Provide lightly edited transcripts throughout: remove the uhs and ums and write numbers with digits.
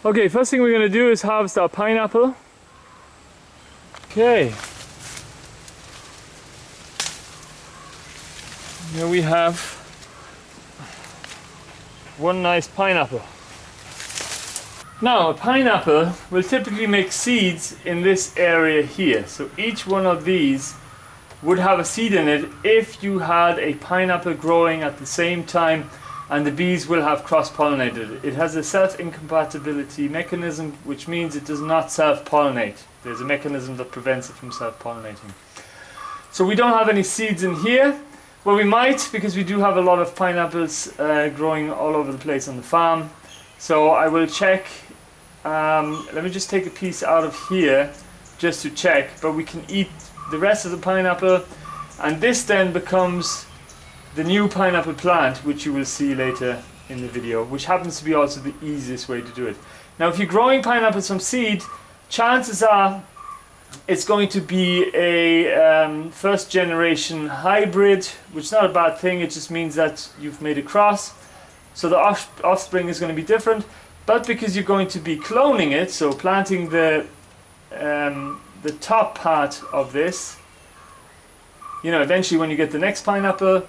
Okay, first thing we're going to do is harvest our pineapple. Okay. Here we have one nice pineapple. Now, a pineapple will typically make seeds in this area here. So each one of these would have a seed in it if you had a pineapple growing at the same time, and the bees will have cross-pollinated. It has a self-incompatibility mechanism, which means it does not self-pollinate. There's a mechanism that prevents it from self-pollinating. So we don't have any seeds in here. Well, we might, because we do have a lot of pineapples growing all over the place on the farm. So I will check. Let me just take a piece out of here just to check, but we can eat the rest of the pineapple, and this then becomes the new pineapple plant, which you will see later in the video, which happens to be also the easiest way to do it. Now, if you're growing pineapples from seed, chances are it's going to be a first generation hybrid, which is not a bad thing. It just means that you've made a cross, so the offspring is going to be different. But because you're going to be cloning it, so planting the top part of this, you know, eventually when you get the next pineapple,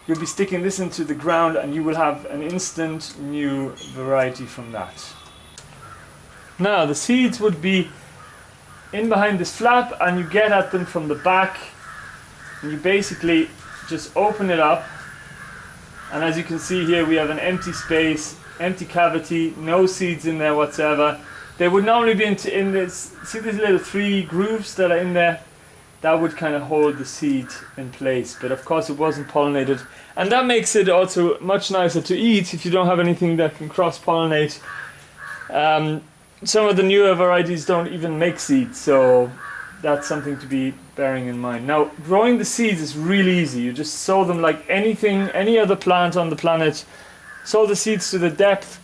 you'll be sticking this into the ground and you will have an instant new variety from that. Now, the seeds would be in behind this flap, and you get at them from the back, and you basically just open it up, and as you can see here, we have an empty space, empty cavity, no seeds in there whatsoever. They would normally be in this, see these little 3 grooves that are in there? That would kind of hold the seed in place, but of course it wasn't pollinated, and that makes it also much nicer to eat if you don't have anything that can cross-pollinate. Some of the newer varieties don't even make seeds, so that's something to be bearing in mind. Now, growing the seeds is really easy. You just sow them like anything, any other plant on the planet. Sow the seeds to the depth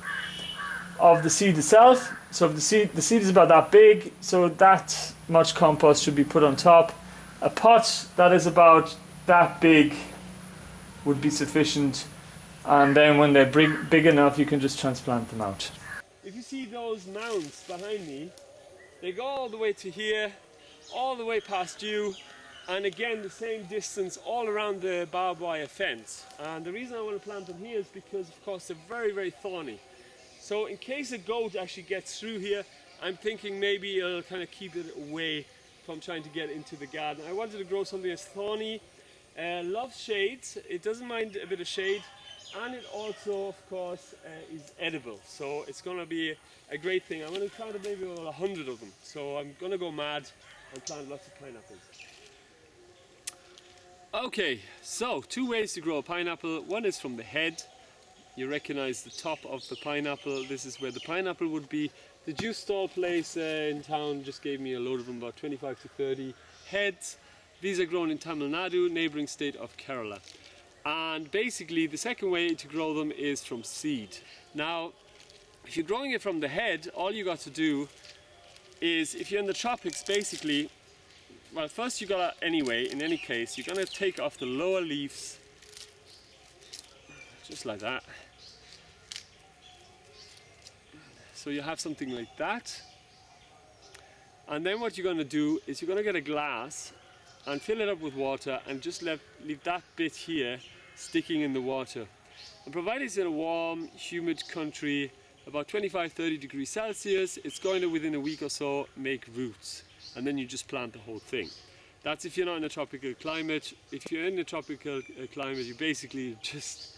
of the seed itself. So if the seed is about that big, so that much compost should be put on top. A pot that is about that big would be sufficient, and then when they're big enough, you can just transplant them out. If you see those mounds behind me, they go all the way to here, all the way past you, and again the same distance all around the barbed wire fence. And the reason I want to plant them here is because, of course, they're very, very thorny. So in case a goat actually gets through here, I'm thinking maybe it'll kind of keep it away from trying to get into the garden. I wanted to grow something that's thorny, loves shades, it doesn't mind a bit of shade, and it also, of course, is edible. So it's going to be a great thing. I'm going to plant maybe about 100 of them. So I'm going to go mad and plant lots of pineapples. Okay, so 2 ways to grow a pineapple. One is from the head. You recognize the top of the pineapple. This is where the pineapple would be. The juice stall place in town just gave me a load of them, about 25 to 30 heads. These are grown in Tamil Nadu, neighboring state of Kerala. And basically the second way to grow them is from seed. Now, if you're growing it from the head, all you got to do is, if you're in the tropics, basically, well, first you gotta, anyway, in any case, you're gonna take off the lower leaves, just like that. So you have something like that. And then what you're gonna do is you're gonna get a glass and fill it up with water and just leave that bit here sticking in the water. And provided it's in a warm, humid country, about 25-30 degrees Celsius, it's going to, within a week or so, make roots. And then you just plant the whole thing. That's if you're not in a tropical climate. If you're in a tropical climate, you basically just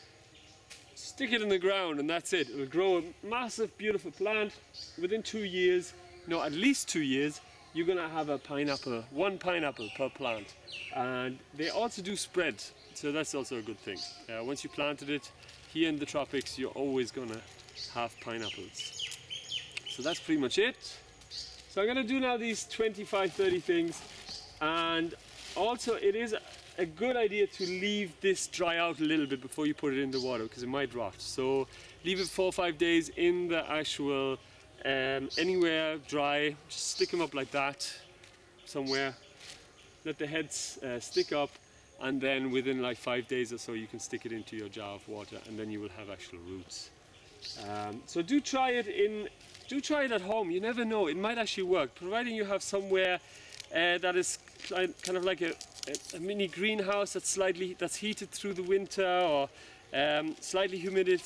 stick it in the ground and that's it. It will grow a massive, beautiful plant. Within 2 years, no, at least 2 years, you're gonna have a pineapple, 1 pineapple per plant. And they also do spread, so that's also a good thing. Once you planted it, here in the tropics, you're always gonna have pineapples. So that's pretty much it. So I'm gonna do now these 25-30 things, and also it is a good idea to leave this dry out a little bit before you put it in the water, because it might rot. So leave it 4 or 5 days in the actual anywhere dry. Just stick them up like that somewhere, let the heads stick up, and then within like 5 days or so you can stick it into your jar of water, and then you will have actual roots. So do try it in do try it at home. You never know, it might actually work, providing you have somewhere that is kind of like a mini greenhouse that's heated through the winter, or slightly humid.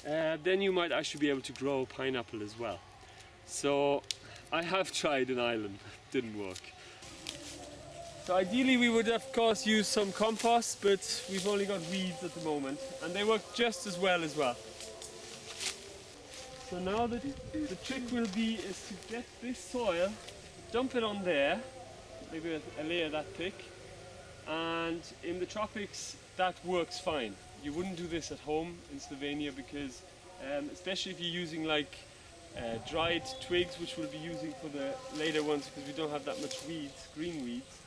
Then you might actually be able to grow pineapple as well. So I have tried in Ireland, didn't work. So ideally we would of course use some compost, but we've only got weeds at the moment, and they work just as well. So now the trick will be is to get this soil, dump it on there, maybe a layer that thick, and in the tropics that works fine. You wouldn't do this at home in Slovenia because especially if you're using like dried twigs, which we'll be using for the later ones because we don't have that much weeds, green weeds,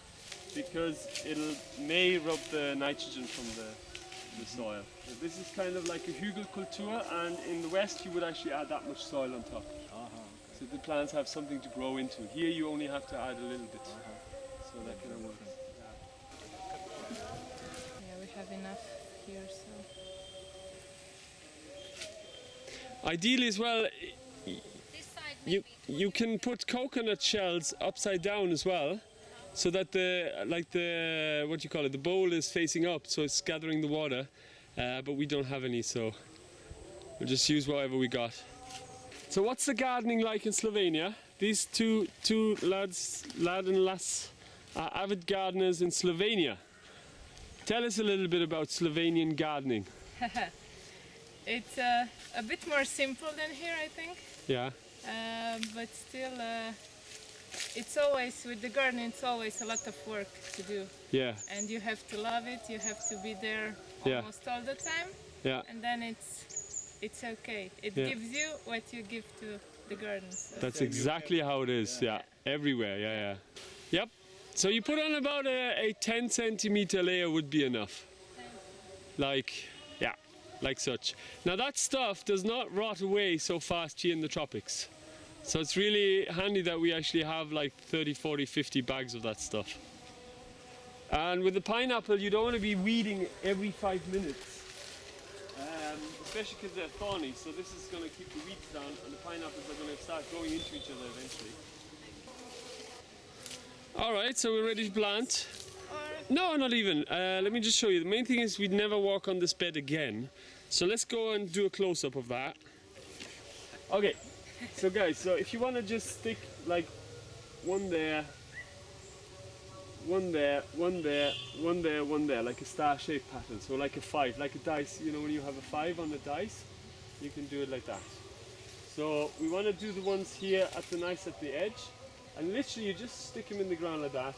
because it'll may rub the nitrogen from the soil. So this is kind of like a Hügelkultur, and in the West you would actually add that much soil on top. So the plants have something to grow into. Here you only have to add a little bit. So that kind of works. Yeah, we have enough here, so. Ideally as well, you can put coconut shells upside down as well, so that the what do you call it, the bowl is facing up, so it's gathering the water. But we don't have any, so we'll just use whatever we got. So what's the gardening like in Slovenia? These two lad and lass, are avid gardeners in Slovenia. Tell us a little bit about Slovenian gardening. It's a bit more simple than here, I think. Yeah. But still, it's always, with the garden, it's always a lot of work to do. Yeah. And you have to love it, you have to be there Yeah. almost all the time. Yeah. And then it's okay. It Yeah. gives you what you give to the garden. So. That's exactly how it is. Yeah. Everywhere. Yeah. Yep. So you put on about a 10 centimeter layer would be enough. Like such. Now that stuff does not rot away so fast here in the tropics. So it's really handy that we actually have like 30, 40, 50 bags of that stuff. And with the pineapple, you don't want to be weeding every 5 minutes. Especially because they're thorny, so this is going to keep the weeds down, and the pineapples are going to start growing into each other eventually. Alright, so we're ready to plant. No, not even. Let me just show you. The main thing is we'd never walk on this bed again. So let's go and do a close-up of that. Okay, so guys, so if you want to just stick like one there, one there, one there, one there, one there, like a star-shaped pattern. So like a 5, like a dice. You know when you have a 5 on the dice, you can do it like that. So we want to do the ones here at the edge, and literally you just stick them in the ground like that.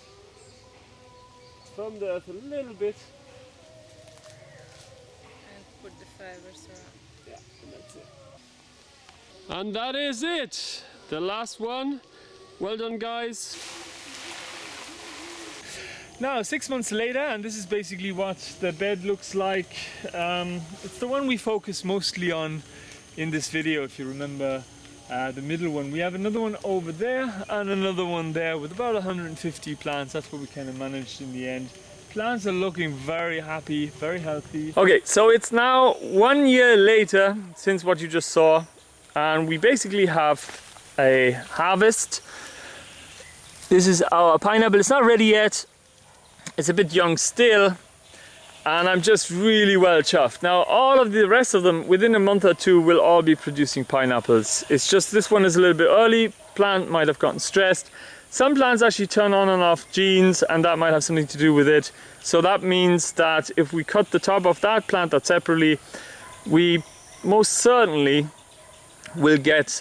From the earth a little bit. And put the fibers around. Yeah, and that's it. And that is it. The last one. Well done, guys. Now 6 months later, and this is basically what the bed looks like. It's the one we focus mostly on in this video, if you remember. The middle one. We have another one over there and another one there with about 150 plants. That's what we kind of managed in the end. Plants are looking very happy, very healthy. Okay, so it's now 1 year later since what you just saw, and we basically have a harvest. This is our pineapple. It's not ready yet. It's a bit young still. And I'm just really well chuffed. Now all of the rest of them within a month or two will all be producing pineapples. It's just this one is a little bit early. Plant might have gotten stressed. Some plants actually turn on and off genes, and that might have something to do with it. So that means that if we cut the top of that, plant that separately, we most certainly will get,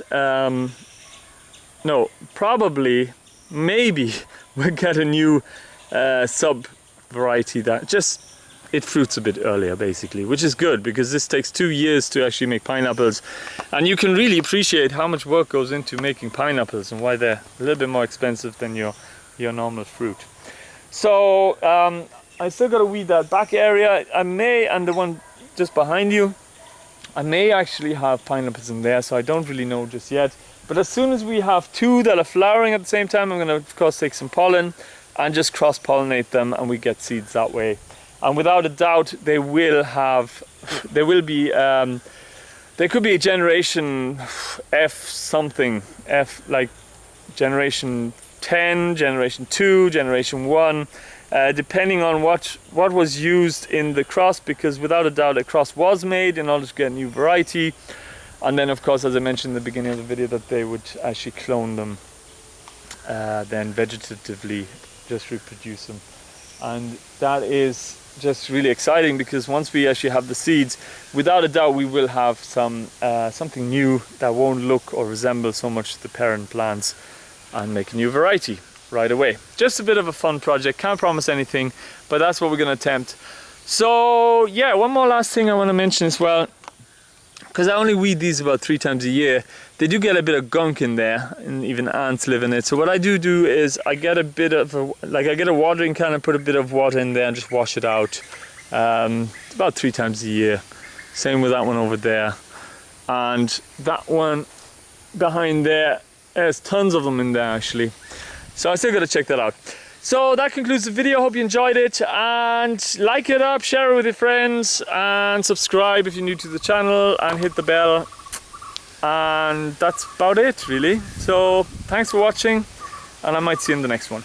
maybe we'll get a new sub variety that just it fruits a bit earlier, basically, which is good because this takes 2 years to actually make pineapples, and you can really appreciate how much work goes into making pineapples and why they're a little bit more expensive than your normal fruit. So I still got to weed that back area. I may, and the one just behind you, I may actually have pineapples in there, so I don't really know just yet. But as soon as we have 2 that are flowering at the same time, I'm going to of course take some pollen and just cross-pollinate them, and we get seeds that way. And without a doubt, they will be There could be a generation F something, F like generation 10, generation 2, generation 1, depending on what was used in the cross, because without a doubt a cross was made in order to get a new variety. And then of course, as I mentioned in the beginning of the video, that they would actually clone them, then vegetatively just reproduce them. And that is just really exciting, because once we actually have the seeds, without a doubt we will have some something new that won't look or resemble so much the parent plants, and make a new variety right away. Just a bit of a fun project, can't promise anything, but that's what we're going to attempt. So yeah, one more last thing I want to mention as well, because I only weed these about 3 times a year. They do get a bit of gunk in there, and even ants live in it. So what I do is I get a bit of I get a watering can and put a bit of water in there and just wash it out. It's about 3 times a year. Same with that one over there, and that one behind there. There's tons of them in there actually. So I still got to check that out. So that concludes the video. Hope you enjoyed it, and like it up, share it with your friends, and subscribe if you're new to the channel, and hit the bell. And that's about it really. So thanks for watching, and I might see you in the next one.